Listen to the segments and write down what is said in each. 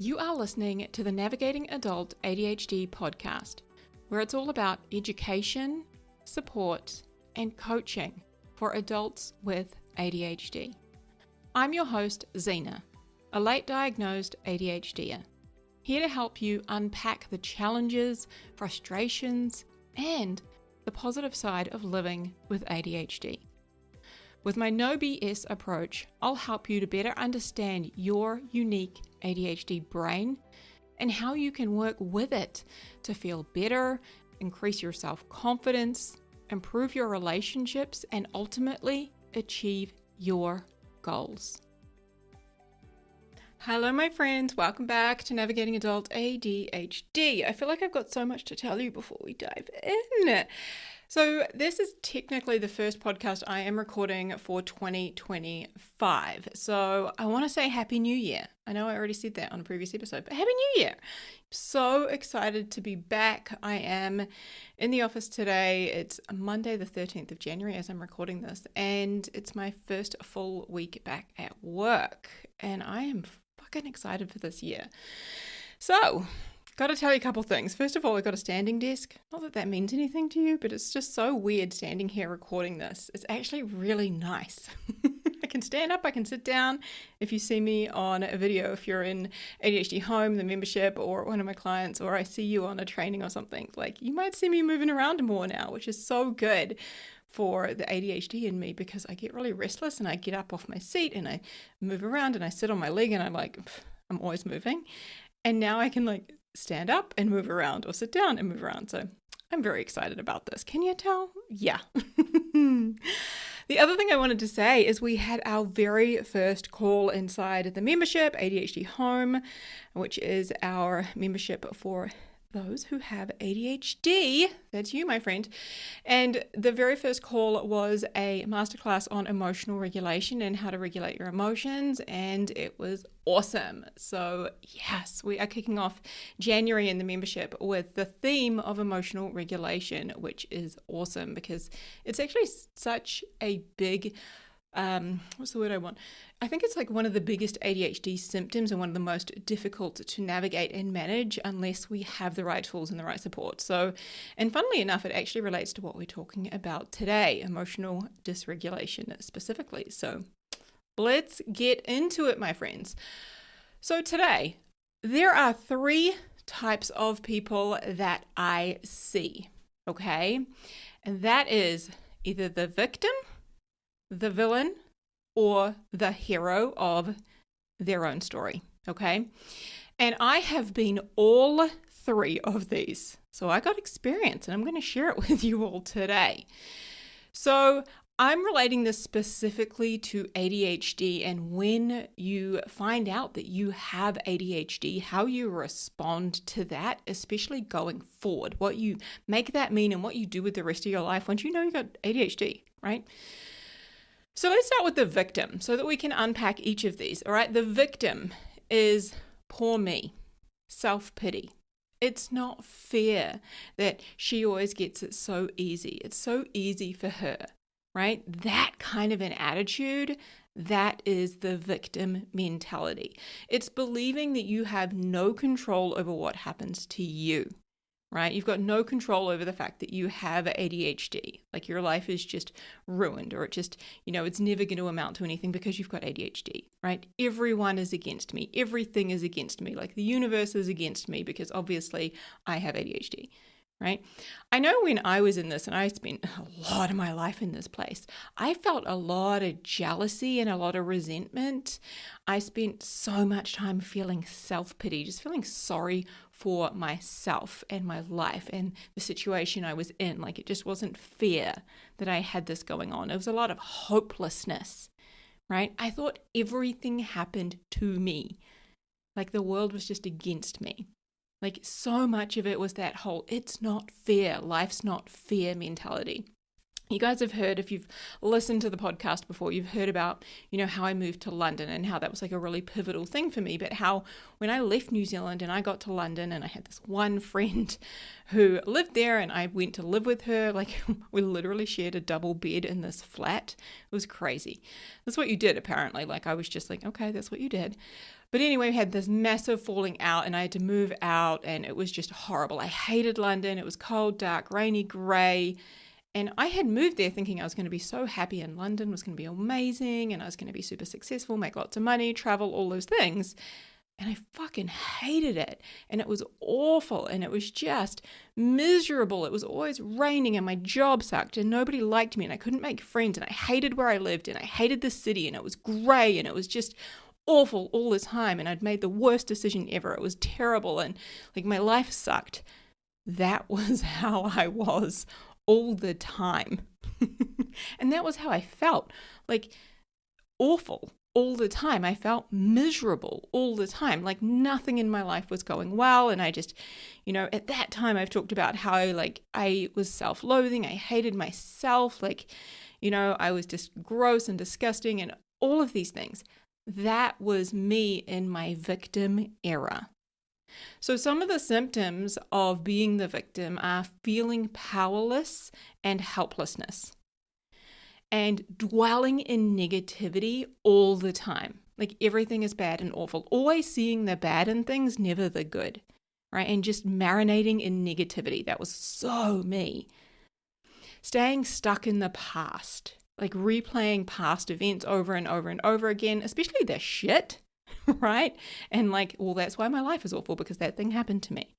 You are listening to the Navigating Adult ADHD podcast, where it's all about education, support, and coaching for adults with ADHD. I'm your host, Zena, a late diagnosed ADHDer, here to help you unpack the challenges, frustrations, and the positive side of living with ADHD. With my no BS approach, I'll help you to better understand your unique ADHD brain and how you can work with it to feel better, increase your self-confidence, improve your relationships, and ultimately achieve your goals. Hello, my friends. Welcome back to Navigating Adult ADHD. I feel like I've got so much to tell you before we dive in. So this is technically the first podcast I am recording for 2025. So I want to say Happy New Year. I know I already said that on a previous episode, but Happy New Year. So excited to be back. I am in the office today. It's Monday the 13th of January as I'm recording this, and it's my first full week back at work. And I am fucking excited for this year. So got to tell you a couple things. First of all, I got a standing desk. Not that that means anything to you, but it's just so weird standing here recording this. It's actually really nice. I can stand up, I can sit down. If you see me on a video, if you're in ADHD Home, the membership, or one of my clients, or I see you on a training or something, like you might see me moving around more now, which is so good for the ADHD in me because I get really restless and I get up off my seat and I move around and I sit on my leg and I'm always moving. And now I can stand up and move around or sit down and move around. So I'm very excited about this. Can you tell? Yeah. The other thing I wanted to say is we had our very first call inside the membership, ADHD Home, which is our membership for those who have ADHD. That's you, my friend. And the very first call was a masterclass on emotional regulation and how to regulate your emotions, and it was awesome. So yes, we are kicking off January in the membership with the theme of emotional regulation, which is awesome because it's actually such a big what's the word I want? I think it's one of the biggest ADHD symptoms and one of the most difficult to navigate and manage unless we have the right tools and the right support. So, and funnily enough, it actually relates to what we're talking about today, emotional dysregulation specifically. So let's get into it, my friends. So today, there are 3 types of people that I see, okay? And that is either the victim, the villain, or the hero of their own story, okay? And I have been all 3 of these. So I got experience and I'm going to share it with you all today. So I'm relating this specifically to ADHD and when you find out that you have ADHD, how you respond to that, especially going forward, what you make that mean and what you do with the rest of your life once you know you got ADHD, right? So let's start with the victim so that we can unpack each of these, all right? The victim is poor me, self-pity. It's not fair that she always gets it so easy. It's so easy for her, right? That kind of an attitude, that is the victim mentality. It's believing that you have no control over what happens to you. Right? You've got no control over the fact that you have ADHD. Your life is just ruined or it just, it's never going to amount to anything because you've got ADHD, right? Everyone is against me. Everything is against me. The universe is against me because obviously I have ADHD, right? I know when I was in this and I spent a lot of my life in this place, I felt a lot of jealousy and a lot of resentment. I spent so much time feeling self-pity, just feeling sorry for myself and my life and the situation I was in. It just wasn't fair that I had this going on. It was a lot of hopelessness, right? I thought everything happened to me. The world was just against me. So much of it was that whole, it's not fair, life's not fair mentality. You guys have heard, if you've listened to the podcast before, you've heard about, how I moved to London and how that was like a really pivotal thing for me. But how when I left New Zealand and I got to London and I had this one friend who lived there and I went to live with her, like we literally shared a double bed in this flat. It was crazy. That's what you did, apparently. Like I was just like, okay, that's what you did. But anyway, we had this massive falling out and I had to move out and it was just horrible. I hated London. It was cold, dark, rainy, grey. And I had moved there thinking I was going to be so happy in London, was going to be amazing, and I was going to be super successful, make lots of money, travel, all those things. And I fucking hated it. And it was awful. And it was just miserable. It was always raining and my job sucked and nobody liked me and I couldn't make friends and I hated where I lived and I hated the city and it was grey and it was just awful all the time. And I'd made the worst decision ever. It was terrible and like my life sucked. That was how I was all the time. And that was how I felt, like awful all the time. I felt miserable all the time, like nothing in my life was going well. And I just, at that time I've talked about how I was self-loathing. I hated myself. I was just gross and disgusting and all of these things. That was me in my victim era. So some of the symptoms of being the victim are feeling powerless and helplessness and dwelling in negativity all the time. Like everything is bad and awful, always seeing the bad in things, never the good, right? And just marinating in negativity. That was so me. Staying stuck in the past, like replaying past events over and over and over again, especially the shit. Right? And that's why my life is awful because that thing happened to me,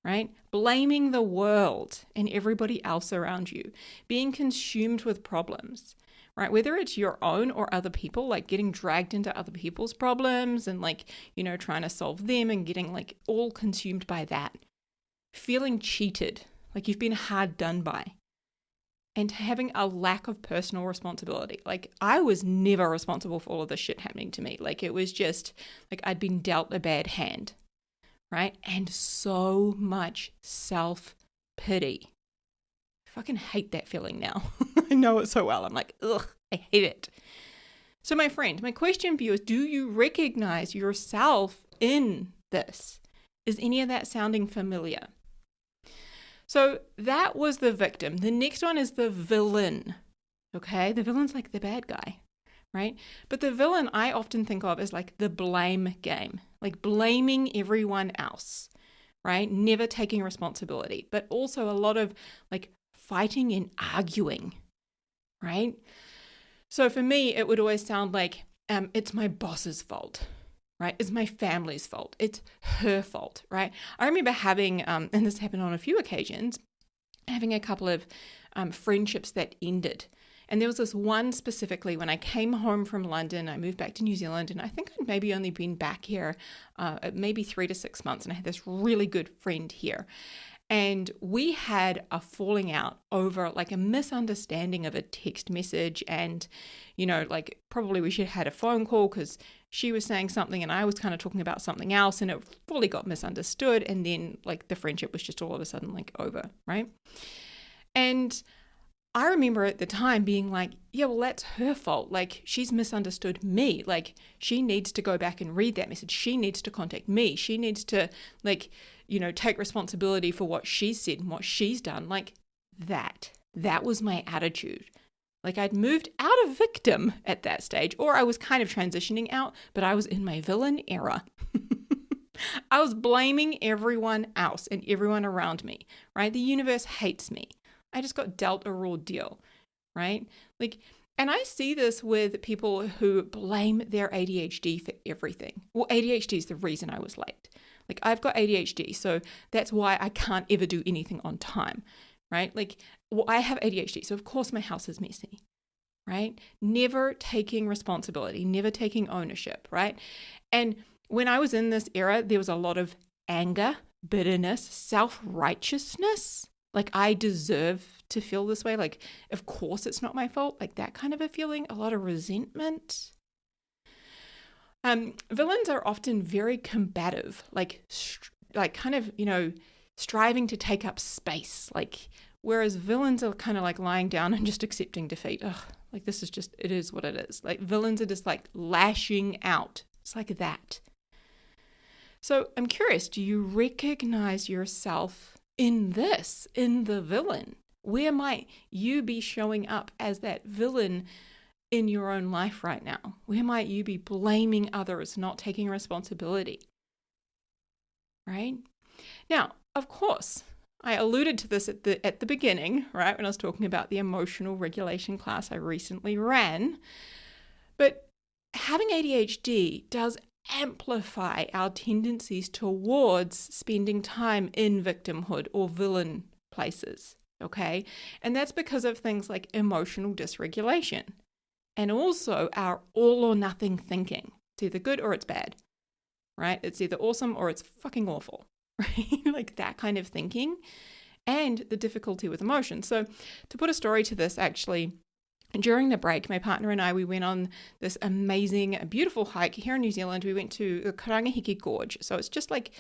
right? Blaming the world and everybody else around you, being consumed with problems, right? Whether it's your own or other people, like getting dragged into other people's problems and trying to solve them and getting all consumed by that. Feeling cheated, like you've been hard done by. And having a lack of personal responsibility. I was never responsible for all of this shit happening to me. It was just I'd been dealt a bad hand, right? And so much self-pity. I fucking hate that feeling now. I know it so well. I'm like, ugh, I hate it. So my friend, my question for you is, do you recognize yourself in this? Is any of that sounding familiar? So that was the victim. The next one is the villain, okay? The villain's like the bad guy, right? But the villain I often think of as the blame game, blaming everyone else, right? Never taking responsibility, but also a lot of fighting and arguing, right? So for me, it would always sound like it's my boss's fault. Right? It's my family's fault. It's her fault, right? I remember having, and this happened on a few occasions, having a couple of friendships that ended. And there was this one specifically when I came home from London, I moved back to New Zealand, and I think I'd maybe only been back here maybe 3 to 6 months, and I had this really good friend here. And we had a falling out over a misunderstanding of a text message. And, probably we should have had a phone call because she was saying something and I was kind of talking about something else and it fully got misunderstood. And then the friendship was just all of a sudden over, right? And I remember at the time being yeah, well, that's her fault. She's misunderstood me. She needs to go back and read that message. She needs to contact me. She needs to take responsibility for what she's said and what she's done. That was my attitude. I'd moved out of victim at that stage, or I was kind of transitioning out, but I was in my villain era. I was blaming everyone else and everyone around me, right? The universe hates me. I just got dealt a raw deal, right? And I see this with people who blame their ADHD for everything. Well, ADHD is the reason I was late. I've got ADHD, so that's why I can't ever do anything on time, right? I have ADHD, so of course my house is messy, right? Never taking responsibility, never taking ownership, right? And when I was in this era, there was a lot of anger, bitterness, self-righteousness. I deserve to feel this way. Of course it's not my fault. That kind of a feeling, a lot of resentment. Villains are often very combative, kind of, striving to take up space, Whereas villains are kind of like lying down and just accepting defeat. Ugh, like this is just, it is what it is. Like villains are just like lashing out. It's like that. So I'm curious, do you recognize yourself in this, in the villain? Where might you be showing up as that villain in your own life right now? Where might you be blaming others, not taking responsibility? Right? Now, of course, I alluded to this at the beginning, right, when I was talking about the emotional regulation class I recently ran. But having ADHD does amplify our tendencies towards spending time in victimhood or villain places, okay? And that's because of things like emotional dysregulation and also our all or nothing thinking. It's either good or it's bad, right? It's either awesome or it's fucking awful, right? Like that kind of thinking and the difficulty with emotion. So to put a story to this, actually, during the break, my partner and I, we went on this amazing, beautiful hike here in New Zealand. We went to the Karangahiki Gorge. So it's just like,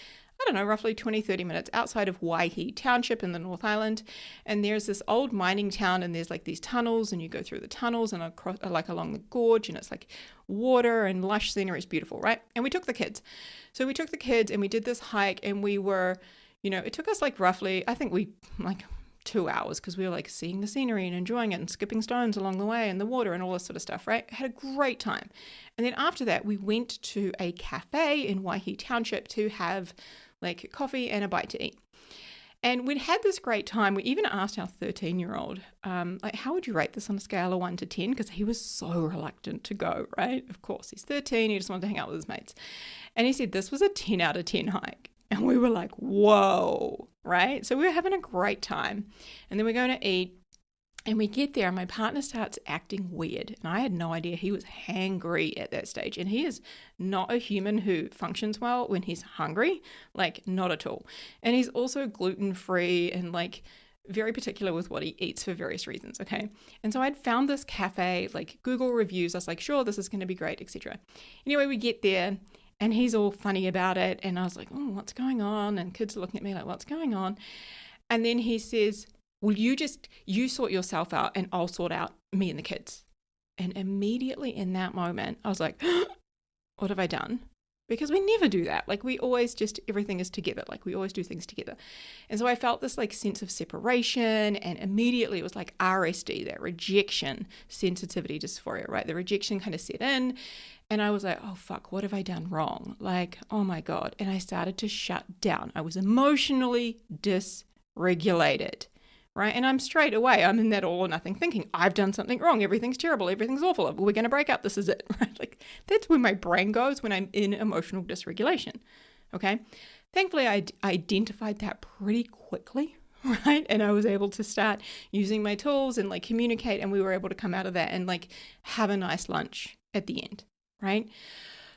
I don't know, roughly 20, 30 minutes outside of Waihi Township in the North Island. And there's this old mining town and there's like these tunnels and you go through the tunnels and across, like along the gorge, and it's like water and lush scenery. It's beautiful, right? And we took the kids. So we took the kids and we did this hike and we were, it took us like roughly, I think we like 2 hours because we were like seeing the scenery and enjoying it and skipping stones along the way and the water and all this sort of stuff, right? Had a great time. And then after that, we went to a cafe in Waihi Township to have like coffee and a bite to eat. And we'd had this great time. We even asked our 13-year-old, like, how would you rate this on a scale of 1 to 10? Because he was so reluctant to go, right? Of course, he's 13. He just wanted to hang out with his mates. And he said this was a 10 out of 10 hike. And we were like, whoa, right? So we were having a great time. And then we're going to eat. And we get there and my partner starts acting weird. And I had no idea he was hangry at that stage. And he is not a human who functions well when he's hungry. Like, not at all. And he's also gluten-free and like very particular with what he eats for various reasons, okay? And so I'd found this cafe, like Google reviews. I was like, sure, this is going to be great, etc. Anyway, we get there. And he's all funny about it. And I was like, oh, what's going on? And kids are looking at me like, what's going on? And then he says, well, you sort yourself out and I'll sort out me and the kids. And immediately in that moment, I was like, what have I done? Because we never do that. Like we always just, everything is together. Like we always do things together. And so I felt this like sense of separation, and immediately it was like RSD, that rejection sensitivity dysphoria, right? The rejection kind of set in. And I was like, oh, fuck, what have I done wrong? Like, oh my God. And I started to shut down. I was emotionally dysregulated, right? And I'm in that all or nothing thinking, I've done something wrong. Everything's terrible. Everything's awful. We're going to break up. This is it, right? Like that's where my brain goes when I'm in emotional dysregulation, okay? Thankfully, I identified that pretty quickly, right? And I was able to start using my tools and like communicate, and we were able to come out of that and like have a nice lunch at the end. Right?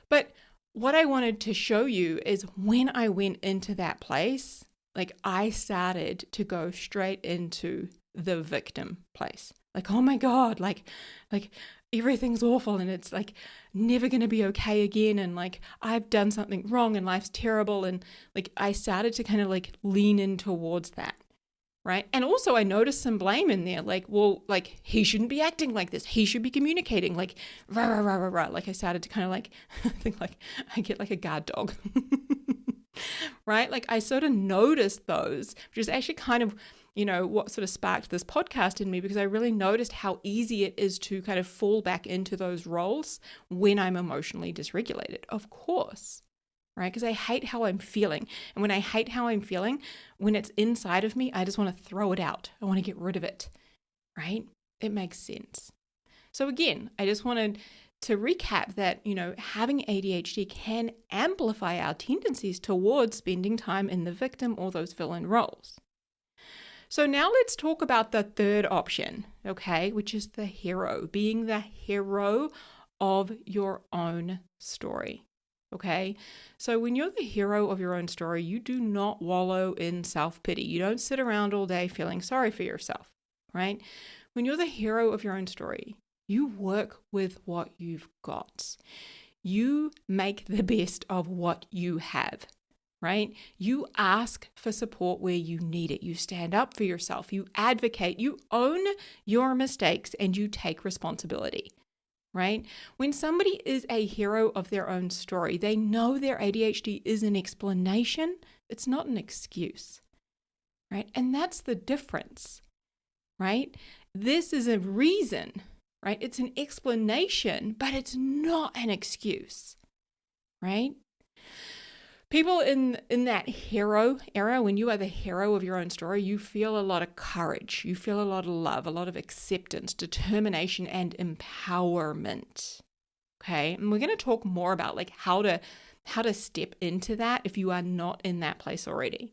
But what I wanted to show you is when I went into that place, like I started to go straight into the victim place. Like, oh my God, like everything's awful and it's like never going to be okay again. And like, I've done something wrong and life's terrible. And like, I started to kind of like lean in towards that. Right. And also I noticed some blame in there. Like, well, like he shouldn't be acting like this. He should be communicating like rah, rah, rah, rah, rah. Like I started to kind of like think like I get like a guard dog. Right. Like I sort of noticed those, which is actually kind of, what sort of sparked this podcast in me, because I really noticed how easy it is to kind of fall back into those roles when I'm emotionally dysregulated. Of course. Right? Because I hate how I'm feeling. And when I hate how I'm feeling, when it's inside of me, I just want to throw it out. I want to get rid of it. Right? It makes sense. So again, I just wanted to recap that, having ADHD can amplify our tendencies towards spending time in the victim or those villain roles. So now let's talk about the third option, okay, which is the hero, being the hero of your own story. Okay, so when you're the hero of your own story, you do not wallow in self-pity. You don't sit around all day feeling sorry for yourself, right? When you're the hero of your own story, you work with what you've got. You make the best of what you have, right? You ask for support where you need it. You stand up for yourself. You advocate. You own your mistakes and you take responsibility, right? When somebody is a hero of their own story, they know their ADHD is an explanation. It's not an excuse, right? And that's the difference, right? This is a reason, right? It's an explanation, but it's not an excuse, right? People in that hero era, when you are the hero of your own story, you feel a lot of courage. You feel a lot of love, a lot of acceptance, determination, and empowerment. Okay, and we're going to talk more about like how to step into that if you are not in that place already.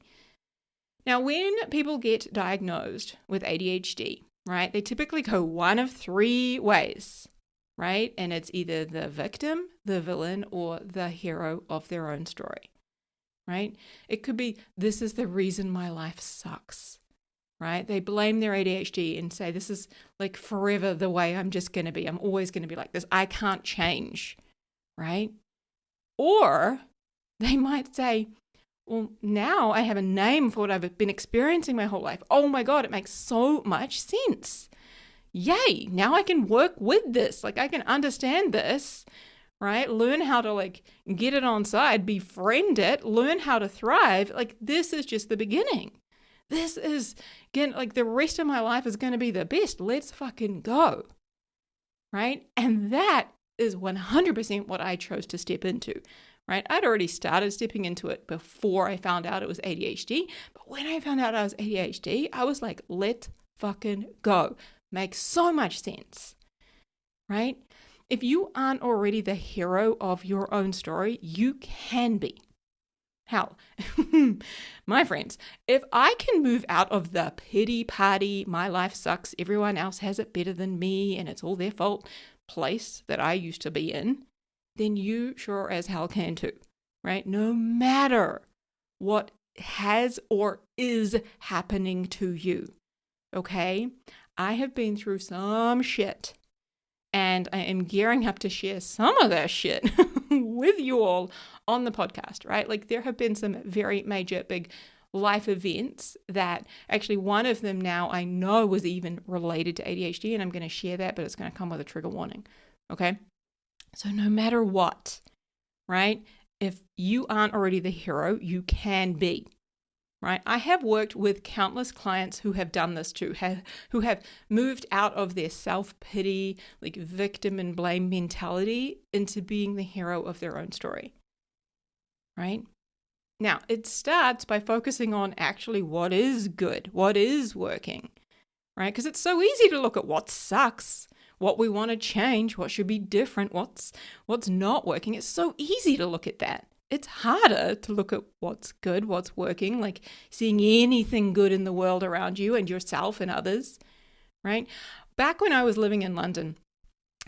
Now, when people get diagnosed with ADHD, right, they typically go one of three ways, right? And it's either the victim, the villain, or the hero of their own story, right? It could be, this is the reason my life sucks, right? They blame their ADHD and say, this is like forever the way I'm just going to be. I'm always going to be like this. I can't change, right? Or they might say, well, now I have a name for what I've been experiencing my whole life. Oh my God, it makes so much sense. Yay, now I can work with this. Like I can understand this, right? Learn how to like get it on side, befriend it, learn how to thrive. Like this is just the beginning. This is, again, like the rest of my life is going to be the best. Let's fucking go, right? And that is 100% what I chose to step into. Right? I'd already started stepping into it before I found out it was ADHD. But when I found out I was ADHD, I was like, let's fucking go. Makes so much sense. Right? If you aren't already the hero of your own story, you can be. How? My friends, if I can move out of the pity party, my life sucks, everyone else has it better than me, and it's all their fault place that I used to be in, then you sure as hell can too, right? No matter what has or is happening to you, okay? I have been through some shit, and I am gearing up to share some of that shit with you all on the podcast, right? Like there have been some very major big life events that actually one of them now I know was even related to ADHD, and I'm going to share that, but it's going to come with a trigger warning, okay? So no matter what, right? If you aren't already the hero, you can be, right? I have worked with countless clients who have done this too, who have moved out of their self-pity, like victim and blame mentality into being the hero of their own story, right? Now, it starts by focusing on actually what is good, what is working, right? Because it's so easy to look at what sucks, what we want to change, what should be different, what's not working. It's so easy to look at that. It's harder to look at what's good, what's working, like seeing anything good in the world around you and yourself and others, right? Back when I was living in London,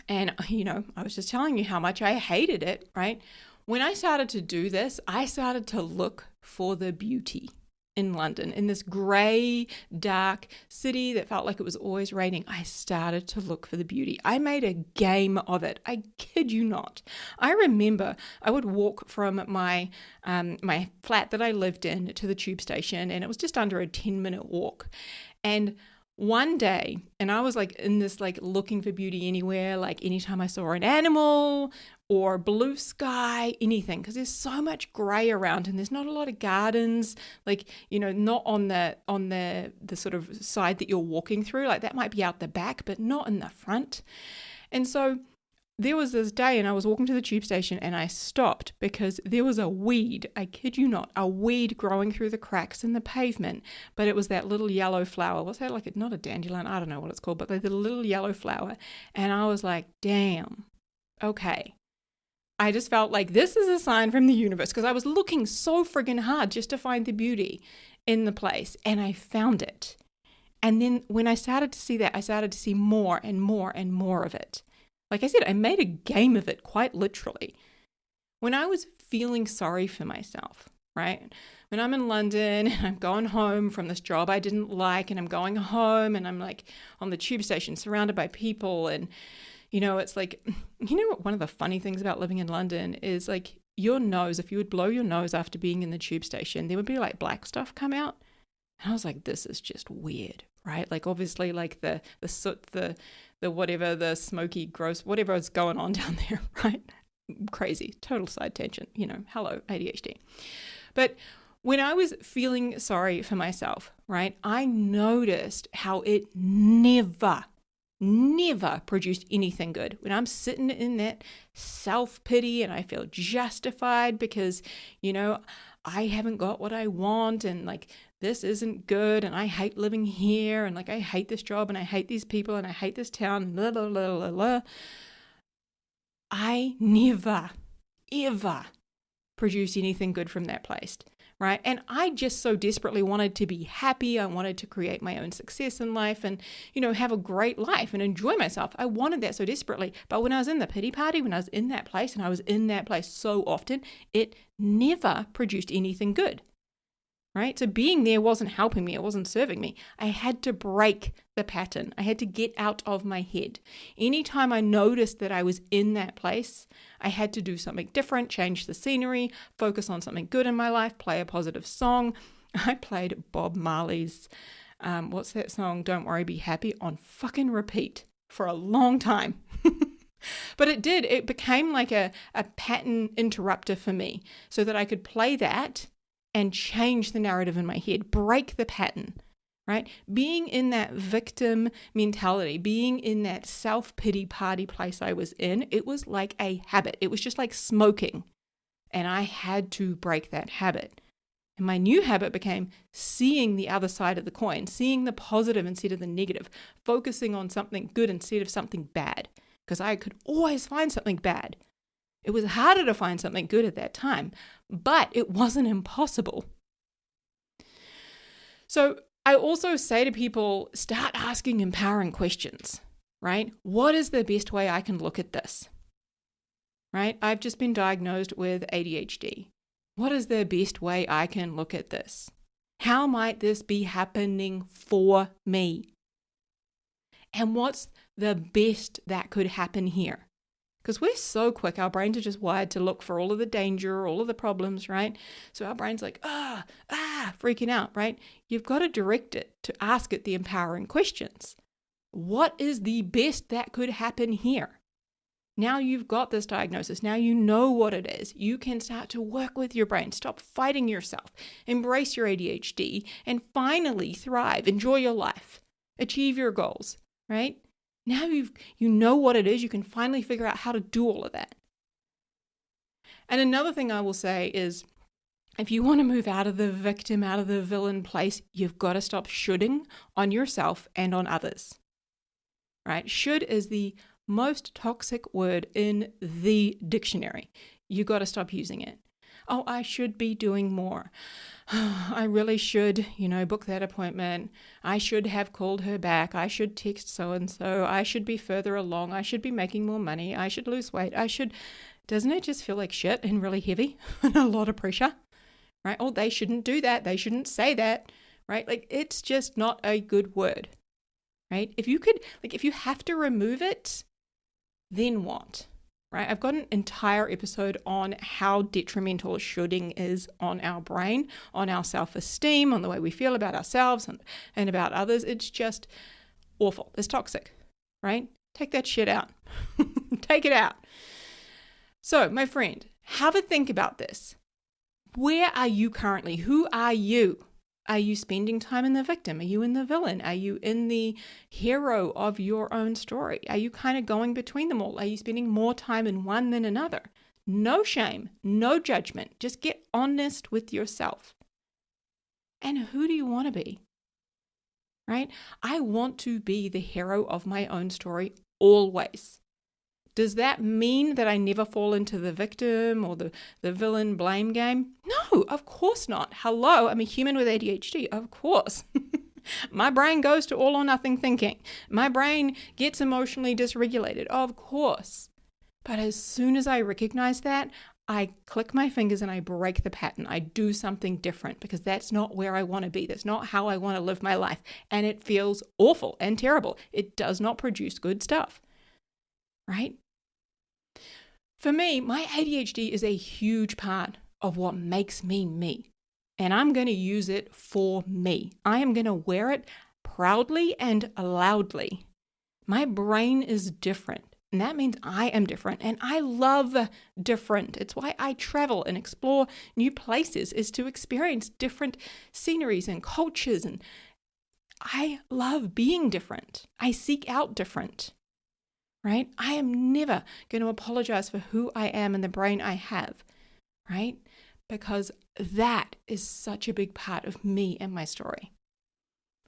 and I was just telling you how much I hated it, right? When I started to do this, I started to look for the beauty in London, in this grey, dark city that felt like it was always raining. I started to look for the beauty. I made a game of it. I kid you not. I remember I would walk from my my flat that I lived in to the tube station, and it was just under a 10-minute walk. And one day, and I was like in this like looking for beauty anywhere, like anytime I saw an animal or blue sky, anything, because there's so much grey around and there's not a lot of gardens, like, not on the sort of side that you're walking through, like that might be out the back, but not in the front. And so there was this day and I was walking to the tube station and I stopped because there was a weed, I kid you not, a weed growing through the cracks in the pavement, but it was that little yellow flower. Was that like not a dandelion? I don't know what it's called, but the little yellow flower. And I was like, damn, okay. I just felt like this is a sign from the universe because I was looking so friggin' hard just to find the beauty in the place, and I found it. And then when I started to see that, I started to see more and more and more of it. Like I said, I made a game of it, quite literally. When I was feeling sorry for myself, right? When I'm in London and I'm going home from this job I didn't like, and I'm going home and I'm like on the tube station surrounded by people, and it's like, one of the funny things about living in London is like your nose, if you would blow your nose after being in the tube station, there would be like black stuff come out. And I was like, this is just weird, right? Like obviously like the soot, the whatever, the smoky, gross, whatever is going on down there, right? Crazy, total side tangent, hello, ADHD. But when I was feeling sorry for myself, right, I noticed how it never produced anything good. When I'm sitting in that self-pity and I feel justified because, I haven't got what I want and like this isn't good and I hate living here and like I hate this job and I hate these people and I hate this town, blah, blah, blah, blah, blah. I never, ever produced anything good from that place. Right. And I just so desperately wanted to be happy. I wanted to create my own success in life and, have a great life and enjoy myself. I wanted that so desperately. But when I was in the pity party, when I was in that place, and I was in that place so often, it never produced anything good. Right. So being there wasn't helping me. It wasn't serving me. I had to break the pattern. I had to get out of my head. Anytime I noticed that I was in that place, I had to do something different, change the scenery, focus on something good in my life, play a positive song. I played Bob Marley's, what's that song? Don't Worry, Be Happy on fucking repeat for a long time. But it became like a pattern interrupter for me so that I could play that and change the narrative in my head, break the pattern, right? Being in that victim mentality, being in that self-pity party place I was in, it was like a habit. It was just like smoking. And I had to break that habit. And my new habit became seeing the other side of the coin, seeing the positive instead of the negative, focusing on something good instead of something bad, because I could always find something bad. It was harder to find something good at that time, but it wasn't impossible. So I also say to people, start asking empowering questions, right? What is the best way I can look at this, right? I've just been diagnosed with ADHD. What is the best way I can look at this? How might this be happening for me? And what's the best that could happen here? Because we're so quick, our brains are just wired to look for all of the danger, all of the problems, right? So our brain's like, freaking out, right? You've got to direct it to ask it the empowering questions. What is the best that could happen here? Now you've got this diagnosis. Now you know what it is. You can start to work with your brain. Stop fighting yourself. Embrace your ADHD and finally thrive. Enjoy your life. Achieve your goals, right? Now you know what it is, you can finally figure out how to do all of that. And another thing I will say is, if you want to move out of the victim, out of the villain place, you've got to stop shoulding on yourself and on others, right? Should is the most toxic word in the dictionary. You got to stop using it. Oh, I should be doing more. I really should, book that appointment. I should have called her back. I should text so-and-so. I should be further along. I should be making more money. I should lose weight. Doesn't it just feel like shit and really heavy and a lot of pressure, right? Oh, they shouldn't do that. They shouldn't say that, right? Like, it's just not a good word, right? If you have to remove it, then what? Right? I've got an entire episode on how detrimental shoulding is on our brain, on our self-esteem, on the way we feel about ourselves and about others. It's just awful. It's toxic, right? Take that shit out. Take it out. So, my friend, have a think about this. Where are you currently? Who are you? Are you spending time in the victim? Are you in the villain? Are you in the hero of your own story? Are you kind of going between them all? Are you spending more time in one than another? No shame, no judgment. Just get honest with yourself. And who do you want to be? Right? I want to be the hero of my own story always. Does that mean that I never fall into the victim or the villain blame game? No, of course not. Hello, I'm a human with ADHD, of course. My brain goes to all or nothing thinking. My brain gets emotionally dysregulated, of course. But as soon as I recognize that, I click my fingers and I break the pattern. I do something different because that's not where I want to be. That's not how I want to live my life. And it feels awful and terrible. It does not produce good stuff, right? For me, my ADHD is a huge part of what makes me me. And I'm going to use it for me. I am going to wear it proudly and loudly. My brain is different. And that means I am different. And I love different. It's why I travel and explore new places, is to experience different sceneries and cultures. And I love being different. I seek out different. Right? I am never going to apologize for who I am and the brain I have. Right? Because that is such a big part of me and my story.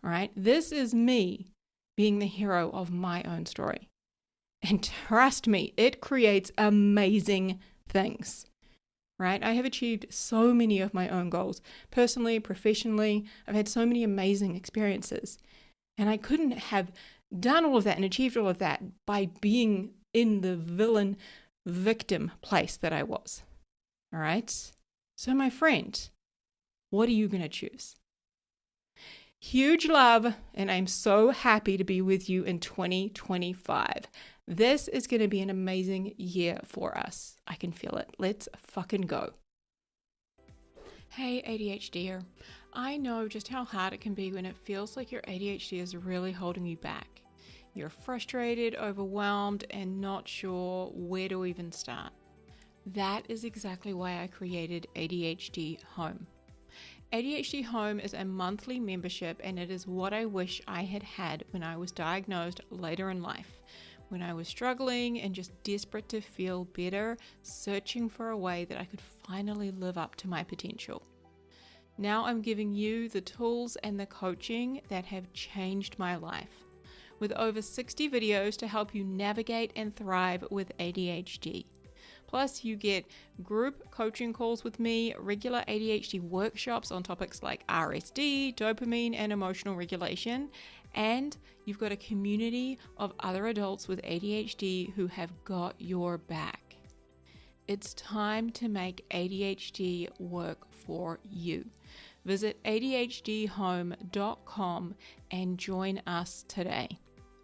All right? This is me being the hero of my own story. And trust me, it creates amazing things. Right? I have achieved so many of my own goals, personally, professionally. I've had so many amazing experiences. And I couldn't have done all of that and achieved all of that by being in the villain victim place that I was. All right? So my friend, what are you going to choose? Huge love, and I'm so happy to be with you in 2025. This is going to be an amazing year for us. I can feel it. Let's fucking go. Hey ADHDer, I know just how hard it can be when it feels like your ADHD is really holding you back. You're frustrated, overwhelmed, and not sure where to even start. That is exactly why I created ADHD Home. ADHD Home is a monthly membership, and it is what I wish I had had when I was diagnosed later in life, when I was struggling and just desperate to feel better, searching for a way that I could finally live up to my potential. Now I'm giving you the tools and the coaching that have changed my life, with over 60 videos to help you navigate and thrive with ADHD. Plus, you get group coaching calls with me, regular ADHD workshops on topics like RSD, dopamine, and emotional regulation. And you've got a community of other adults with ADHD who have got your back. It's time to make ADHD work for you. Visit ADHDhome.com and join us today.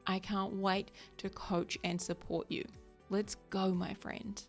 I can't wait to coach and support you. Let's go, my friend.